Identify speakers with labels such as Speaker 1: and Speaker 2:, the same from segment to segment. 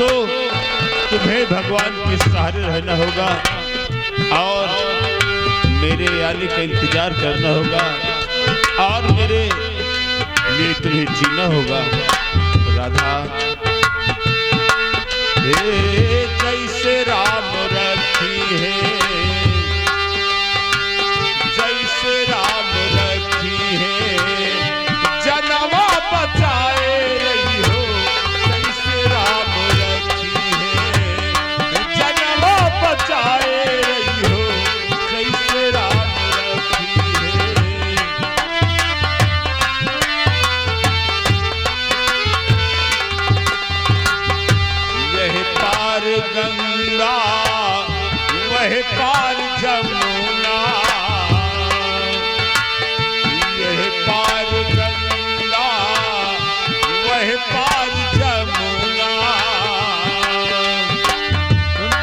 Speaker 1: तो तुम्हें भगवान के सहारे रहना होगा और मेरे आने का इंतजार करना होगा और मेरे लिए तुम्हें जीना होगा। राधा जैसे राम रखी है, जैसे राम रखी है, जनवा बचाए रही हो। जैसे राम रखी है, जनवा बचाए रही हो। जैसे राम रखी है। यह पार गंगा वह पार जमुना, यह पार गंगा वह पार जमुना।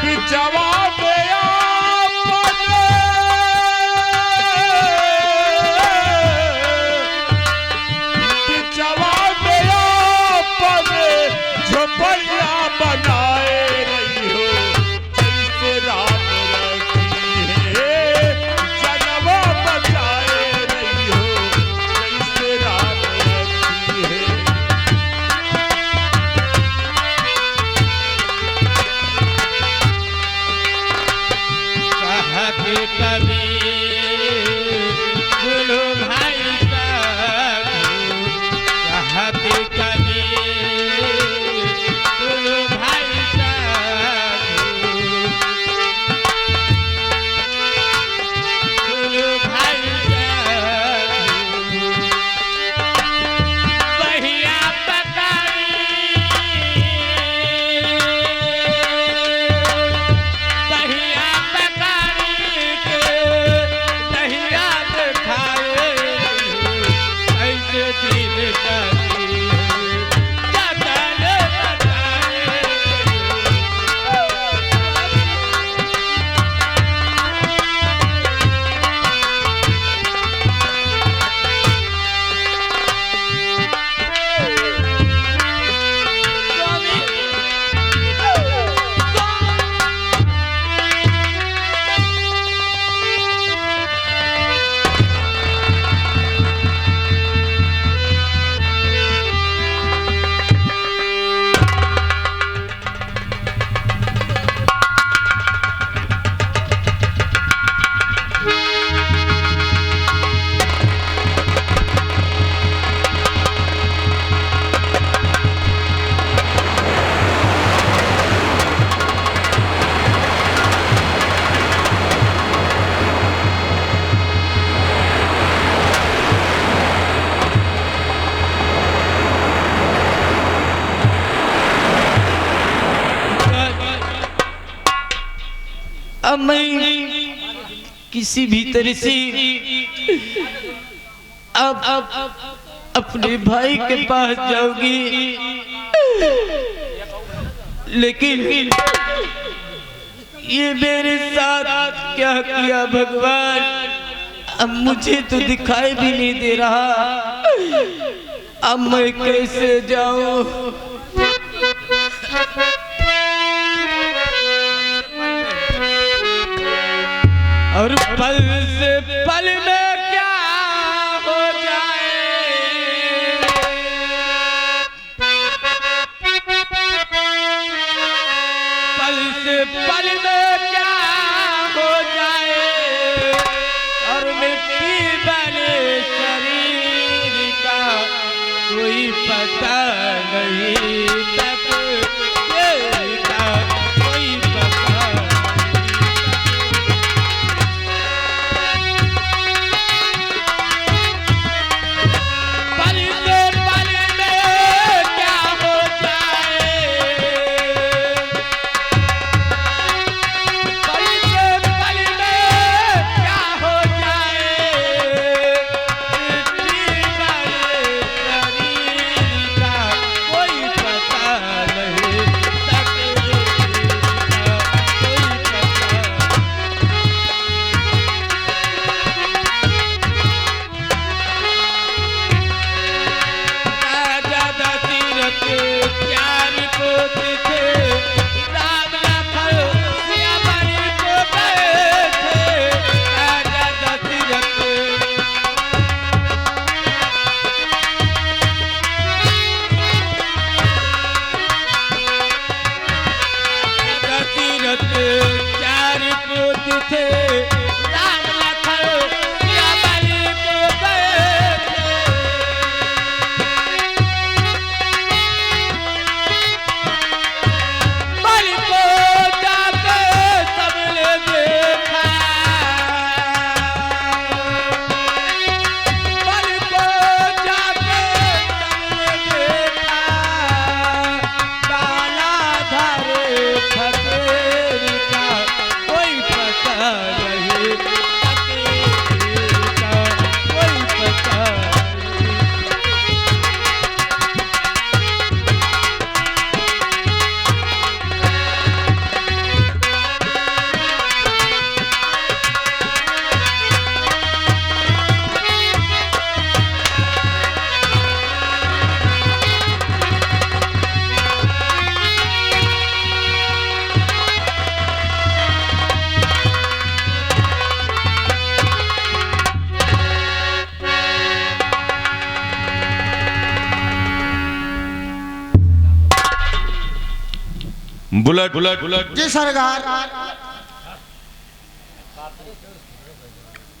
Speaker 1: बिचवा गया बिचवा गया पद झोपड़िया बनाए रही हो। जैसे राम रखी है, जनवा बचाए रही हो। जैसे राम रखी है।
Speaker 2: कहते कबीर सुनो भाई साहब, कहते कबीर सुनो भाई साहब, सुनो भाई साहब। बहिया पकाई, बहिया पकाई के दहिया दिखाए, ऐसे दिल करी जतन बताए। अब मैं किसी भी तरह से अब अपने भाई के पास जाऊंगी, लेकिन ये मेरे साथ क्या किया भगवान, अब मुझे तो दिखाई भी नहीं दे रहा। अब मैं कैसे जाऊं? और पल से पल में क्या हो जाए, पल से पल में क्या हो जाए, और मिट्टी बने शरीर का कोई पता नहीं तक का कोई पता। पता थे राम लखन या बलि को गए बलि को जाके सबने देखा बलि को जाके सबने देखा काला धारे फकीर का कोई पता नहीं फकीर का कोई पता नहीं
Speaker 1: बुलेट बुलेट बुलेट
Speaker 3: जी सरकार।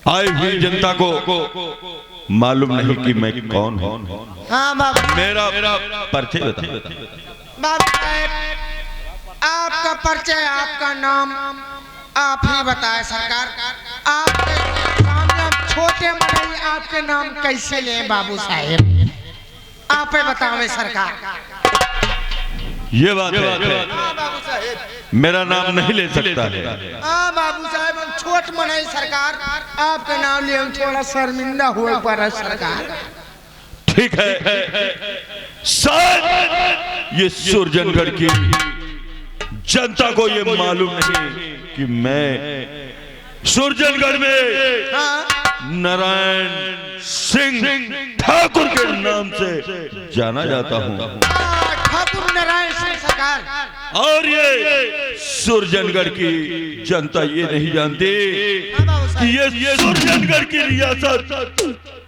Speaker 1: आई हुई जनता को मालूम नहीं कि मैं कौन हूँ।
Speaker 3: हाँ बाबू,
Speaker 1: मेरा परिचय बता।
Speaker 3: बाबू साहब, आपका परिचय, आपका नाम आप ही बताए सरकार। आपके सामने हम छोटे बड़े आपके नाम कैसे लें बाबू साहब, आप ही बताओ सरकार।
Speaker 1: ये बात है,
Speaker 3: हाँ बाबू साहब,
Speaker 1: मेरा नाम नहीं ले सकता है।
Speaker 3: हाँ बाबू साहब, हम छोट मनाई सरकार, आपके नाम लिए हम थोड़ा शर्मिंदा हुए पर सरकार।
Speaker 1: ठीक है, शायद ये सुरजनगढ़ की जनता को ये मालूम नहीं कि मैं सुरजनगढ़ में
Speaker 3: हाँ
Speaker 1: नारायण सिंह ठाकुर के नाम से जाना जाता हूँ।
Speaker 3: ठाकुर नारायण सिंह सरकार।
Speaker 1: और ये सुरजनगढ़ की जनता ये नहीं जानती कि ये सुरजनगढ़ की रियासत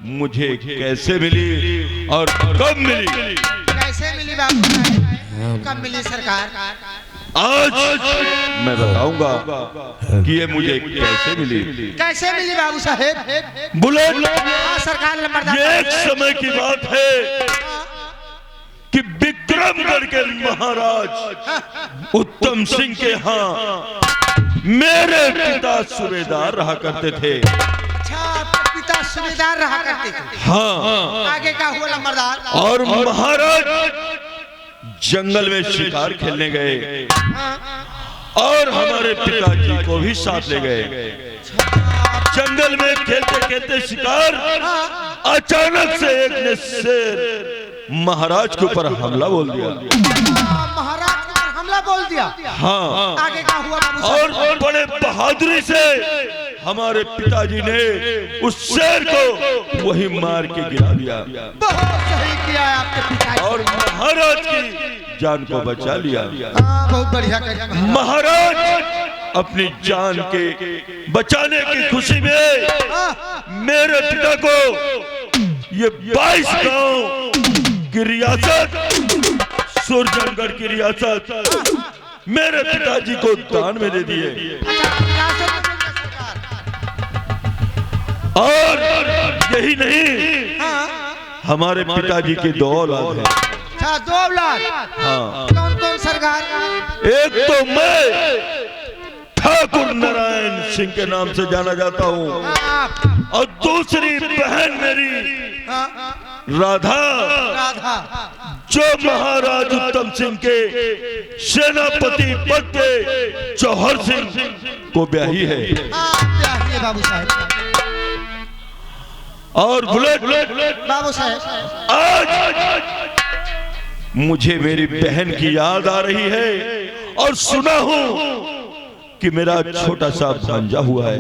Speaker 1: मुझे कैसे मिली और कब मिली।
Speaker 3: कैसे मिली बाबू साहब, कब मिली सरकार?
Speaker 1: आज मैं बताऊंगा कि ये मुझे कैसे मिली।
Speaker 3: कैसे मिली बाबू साहेब?
Speaker 1: बुलेट,
Speaker 3: हाँ सरकार, नंबरदार।
Speaker 1: ये एक समय की बात है कि विक्रमगढ़ के महाराज उत्तम सिंह के यहाँ मेरे पिता सूबेदार रहा करते थे।
Speaker 3: अच्छा, आपके पिता सूबेदार रहा करते थे।
Speaker 1: हाँ,
Speaker 3: आगे का हुआ नंबरदार?
Speaker 1: और महाराज जंगल में शिकार खेलने गए और हमारे पिताजी को भी साथ ले गए। जंगल में खेलते खेलते शिकार, अचानक से एक ने शेर महाराज के ऊपर हमला बोल दिया।
Speaker 3: महाराज के ऊपर हमला बोल दिया?
Speaker 1: हाँ,
Speaker 3: आगे का हुआ बाबू साहब?
Speaker 1: और बड़े बहादुरी से हमारे पिताजी ने उस शेर को वही मार के गिरा दिया।
Speaker 3: बहुत सही किया है आपके पिताजी।
Speaker 1: और महाराज की जान को बचा लिया।
Speaker 3: हाँ, बहुत बढ़िया किया।
Speaker 1: महाराज अपनी जान के बचाने की खुशी में मेरे पिता को ये 22 गांव की रियासत, सुरजनगढ़ की रियासत मेरे पिताजी को दान में दे दिए। और यही नहीं, हमारे पिताजी के 2 औलाद हैं।
Speaker 3: अच्छा, 2 औलाद?
Speaker 1: हाँ,
Speaker 3: कौन कौन सरकार?
Speaker 1: एक तो मैं ठाकुर नारायण सिंह के नाम से जाना जाता हूँ और दूसरी बहन मेरी राधा, जो महाराज उत्तम सिंह के सेनापति पद पे जौहर सिंह को ब्याही है।
Speaker 3: ब्याही है बाबू साहब।
Speaker 1: और बुलेट
Speaker 3: बाबू साहब,
Speaker 1: आज मुझे मेरी बहन की याद आ रही है और सुना हूँ कि मेरा छोटा सा भांजा हुआ है।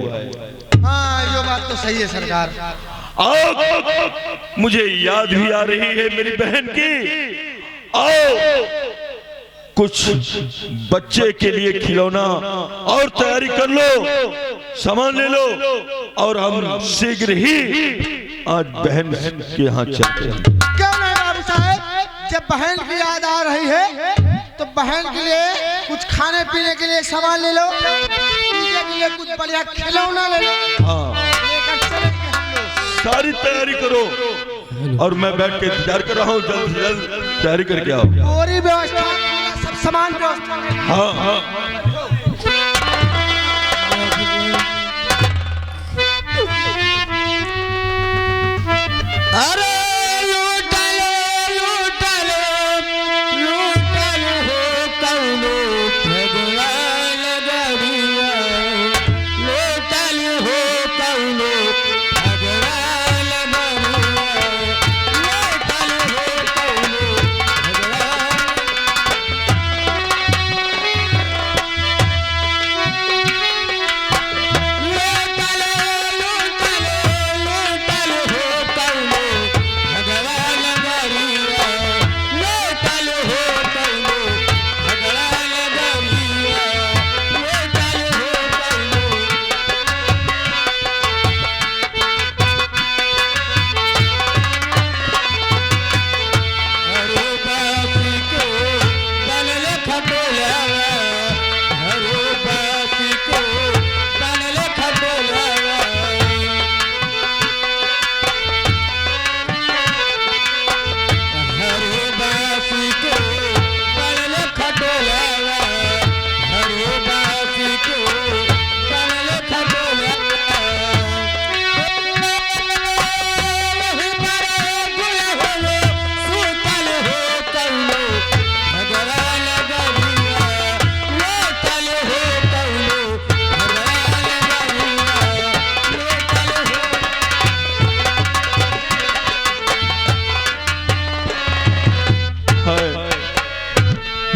Speaker 3: हाँ, ये बात तो सही है सरकार।
Speaker 1: और मुझे याद भी आ रही है मेरी बहन की। आओ कुछ बच्चे के लिए खिलौना और तैयारी कर लो, सामान ले लो और हम शीघ्र ही आज बहन के यहाँ चलते हैं।
Speaker 3: क्यों नहीं बाबू साहब, जब बहन की याद आ रही है तो बहन के लिए कुछ खाने पीने के लिए सामान ले लो, पीने के लिए कुछ बढ़िया खिलौना ले लो।
Speaker 4: हाँ
Speaker 3: लेकर चलेंगे हम लोग।
Speaker 4: सारी तैयारी करो और मैं बैठ के इंतजार कर रहा हूँ, जल्द से जल्द तैयारी करके आओ।
Speaker 3: पूरी व्यवस्था, सब सामान व्यवस्था।
Speaker 4: हाँ हाँ
Speaker 2: अरे लूटले लूटले लूटले हो कौनो भगवान गरिया, लूटले हो कौनो भगवान गरिया, लूटले हो कौनो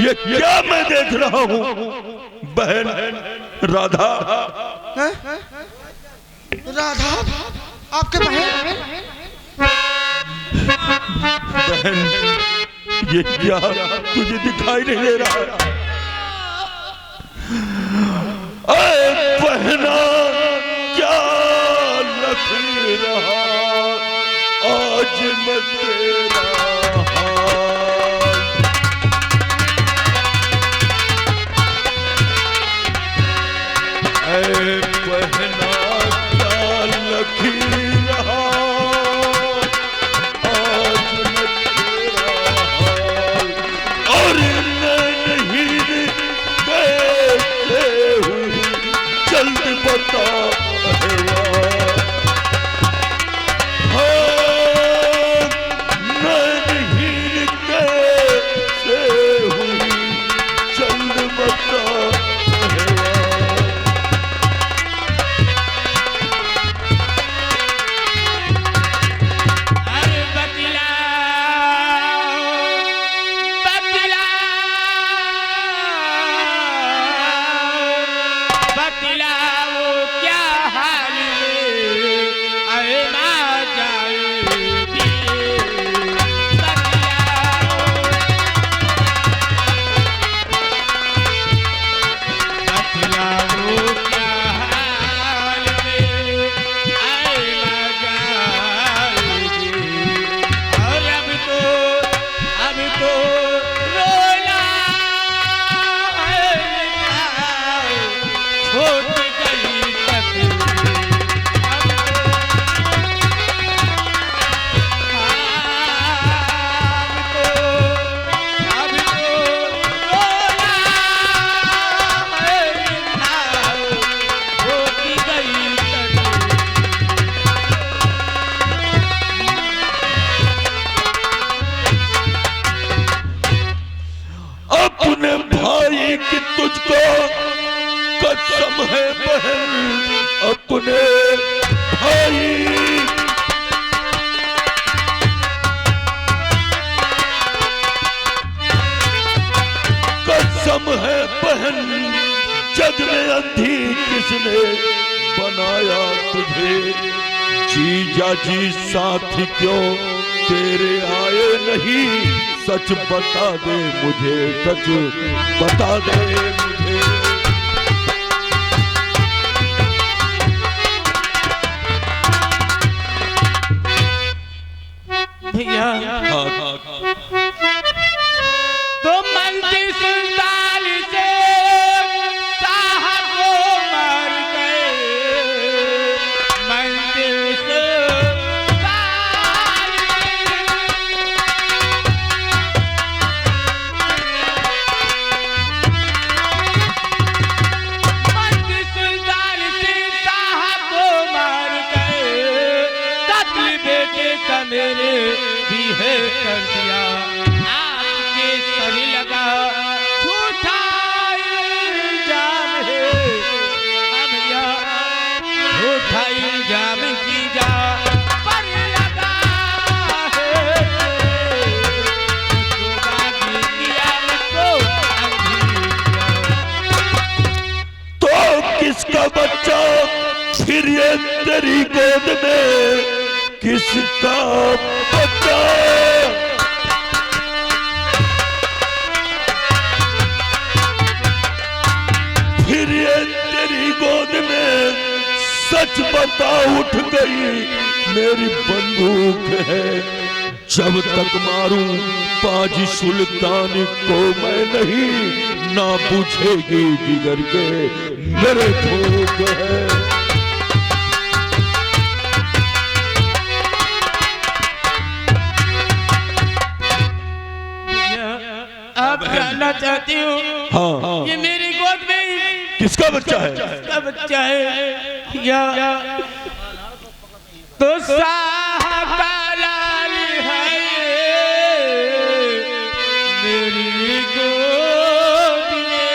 Speaker 4: ये क्या मैं देख रहा हूँ? बहन राधा,
Speaker 3: राधा आपके बहन?
Speaker 4: बहन ये क्या तुझे दिखाई नहीं दे रहा? अरे बहना क्या लख रहा आज मैं तेरा बहना क्या लखी रहा आज मैं तेरा हाल, और नहीं कैसे हुई जल्द बता नहीं कैसे हुई जल्द बता। तुझको कसम है बहन अपने भाई, कसम है बहन जग में अंधी किसने बनाया तुझे, जीजा जी साथी क्यों तेरे आए नहीं, सच बता दे मुझे, सच बता दे मुझे।
Speaker 2: भैया तो मंत्री सुल्तान से साहब को मार
Speaker 4: फिर ये तेरी गोद में किसका बच्चा। फिर ये तेरी गोद में सच बता उठ गई मेरी बंदूक है। जब तक मारूं पाजी सुल्तान को मैं नहीं ना पूछेगी जिगर के मेरे भूख है।
Speaker 2: आप जानना चाहती हो?
Speaker 4: हाँ,
Speaker 2: ये मेरी गोद में
Speaker 4: किसका बच्चा है?
Speaker 2: किसका बच्चा है? या तो साहब का लाल है ये मेरी गोद में।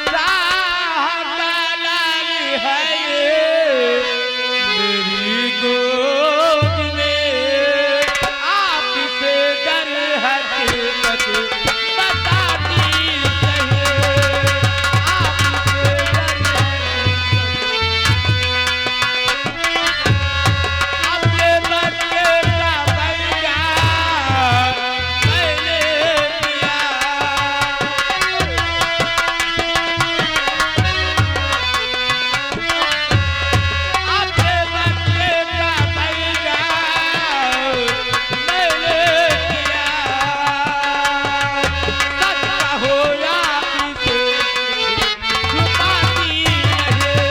Speaker 2: साहब का लाल है ये मेरी गोद में। आपसे डर हकीकत बताती है। आपसे डर अपने बच्चे का पैदा मैंने किया। अपने बच्चे का पैदा मैंने किया। सच कहो या किसे छुपाती रहे।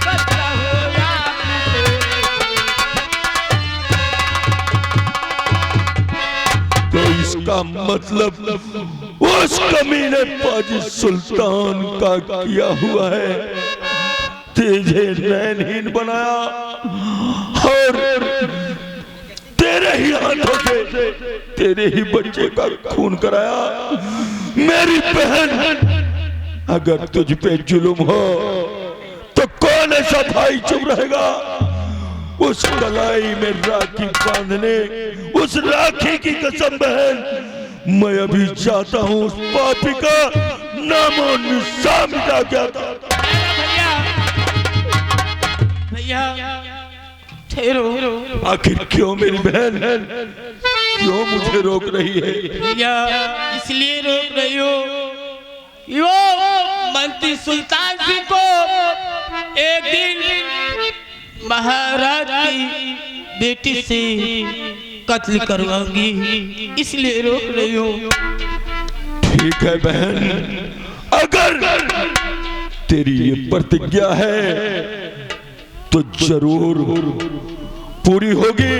Speaker 2: सच कहो या किसे।
Speaker 4: तो इसका मतलब उस कमीने पाजी सुल्तान का किया हुआ है। तुझे नैनहीन बनाया और तेरे ही हाथों से तेरे ही बच्चे का खून कराया। मेरी बहन अगर तुझ पे जुल्म हो तो कौन ऐसा भाई चुप रहेगा? उस कलाई में राखी बांधने उस राखी की कसम बहन, मैं अभी जाता हूँ उस पापी का नामो निशान मिटा के आता।
Speaker 2: भैया ठहरो।
Speaker 4: आखिर क्यों मेरी बहन क्यों मुझे रोक रही है?
Speaker 2: भैया इसलिए रोक रही हो वो मंत्री सुल्तान सिंह को एक दिन महाराज की बेटी से कत्ल करवाऊंगी, इसलिए रोक रही हो।
Speaker 4: ठीक है बहन, अगर तेरी ये प्रतिज्ञा है तो जरूर पूरी होगी।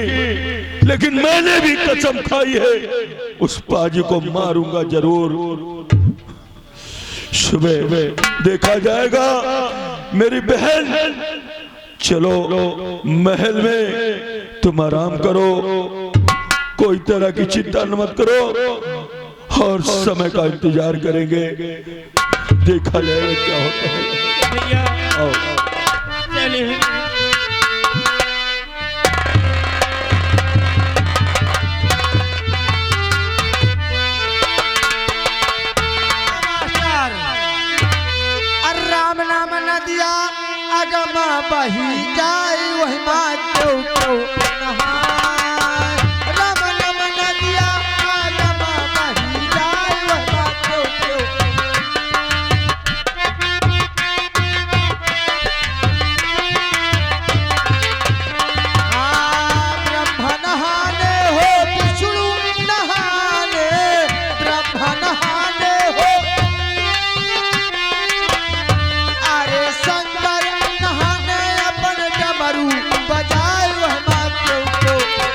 Speaker 4: लेकिन मैंने भी कसम खाई है उस पाजी को मारूंगा जरूर। सुबह देखा जाएगा मेरी बहन। चलो महल में तुम आराम करो, कोई तरह की चिंता मत करो और समय का इंतजार करेंगे। देखा जाएगा क्या होता है।
Speaker 2: भैया
Speaker 4: आओ।
Speaker 2: चलिए।
Speaker 3: राम नाम नदिया अगमा बही जाए वही माँ नहाय। राम नाम नदिया अगमा बही जाए वही माँ ब्रह्म नहाने हो विष्णु नहाने, ब्रह्म नहाने हो अरे शंकर नहाने अपन डमरू बजाए वह माँ को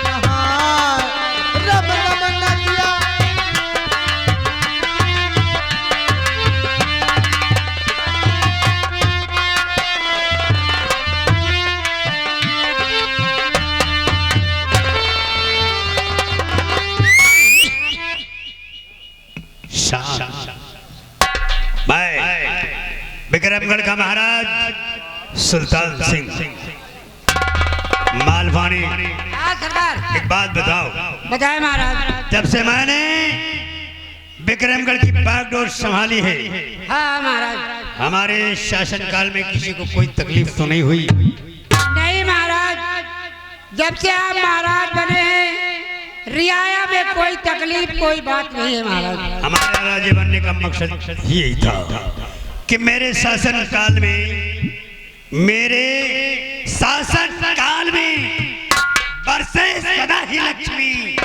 Speaker 3: नहाय। रब रब नदिया
Speaker 5: विक्रमगढ़ का महाराज सुल्तान सिंह मालवानी।
Speaker 6: सरकार
Speaker 5: एक बात बताओ,
Speaker 6: बताए महाराज।
Speaker 5: जब से मैंने विक्रमगढ़ की बागडोर संभाली है,
Speaker 6: हाँ महाराज।
Speaker 5: हमारे शासन काल में किसी को कोई तकलीफ तो नहीं हुई?
Speaker 6: नहीं महाराज, जब से आप महाराज बने हैं रियाया में कोई तकलीफ कोई बात नहीं है महाराज।
Speaker 5: हमारे राज्य बनने का मकसद यही था कि मेरे शासन काल में बरसे सदा ही लक्ष्मी,